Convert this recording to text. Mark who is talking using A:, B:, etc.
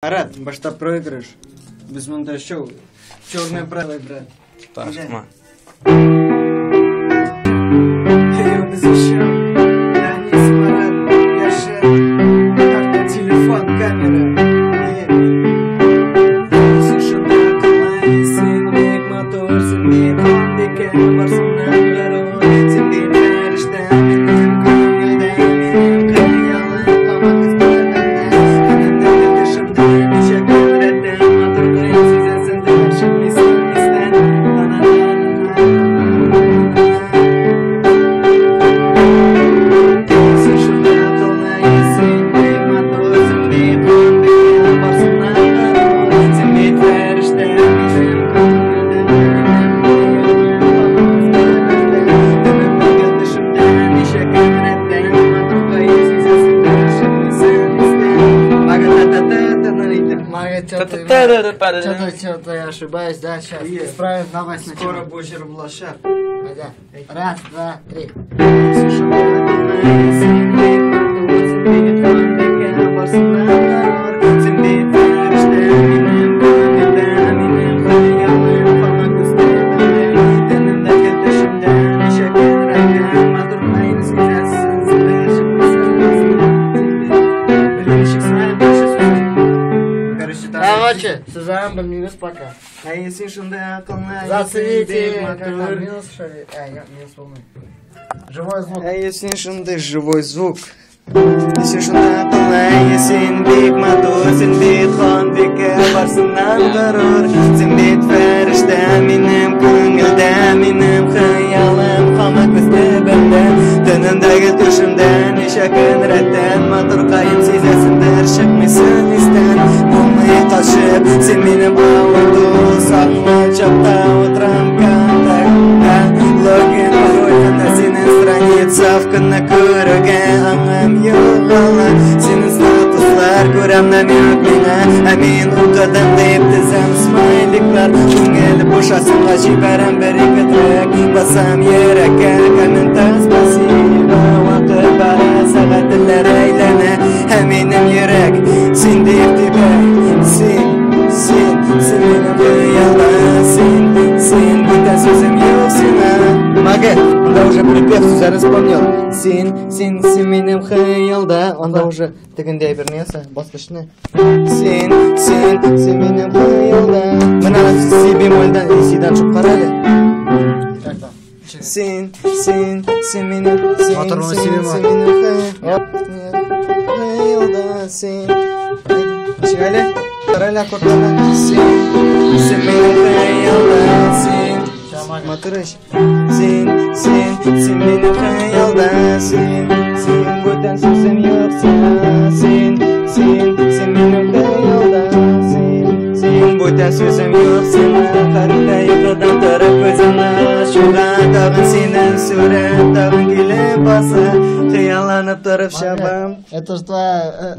A: Арат, баштап проигрыш. Без монтаж шоу. Черное правое, брат.
B: Ташма.
A: Без еще. Данис, Марат, Яшер. Карта, телефон, камера. Слышу, так, лай, сын, век, мотор, сымбит, ландыке, барсунан, город, сымбит, ферштен, минем, крыльден, минем, крыльялы, памак, испытанен, каненден, дышырден, нишек, редден, моторден, сизесен, дышыр, мисен, мистен,
C: Что-то я ошибаюсь, да? Сейчас исправим, давай сначала.
A: Скоро будешь блошар.
C: Раз, два, три. Короче, создаем минус пока.
A: А если шунда околна,
C: Зацените. Минус что ли? Минус волны. Живой звук.
A: А если шунда живой звук. Если шунда околна, если бик мотор, синбит хон бике барсынан гарор, синбит фериште минем күңелдә, минем хыялым хамак бистебемдә, төнемдәге төшемдә ничә көн рәттән матур кайын сизәсендер чыкмыйсың истән, булмый кашып, син минем авырду, сакла чакта утрам контактта, логин пароль фантазийный страница в көнне күргән аңым югала, синең статуслар күрәм намек миңа, ә мин укыдым дип тезәм смайликлар, күңел бушасынга җибәрәм бер-ике трек, басам йөрәккә комментар спасибо, вакыт бара сәгатьләр әйләнә, ә минем йөрәк син дип тибә, син минем хыялда, син бүтән сүзем юк сиңа. Магет, анда уже припев сүзләрен исполнил. Син минем хыялда, анда уже тегендә әйбернәсе, баскычны. Син минем хыялда. Менә си бемольдан и сидан чык карале. Син минем хыялда, син. Чигәле? Карале аккордларны. Син минем хыялда, син. Матырыш. Син минем хыялда, син бүтән сүзем юк сиңа, син минем хыялда, син бүтән сүзем юк сиңа, карта йокыдан торып күземне ачуга, тагын синең сурәт, тагын килеп баса, хыялланып торып чабам.
C: Это ж твоя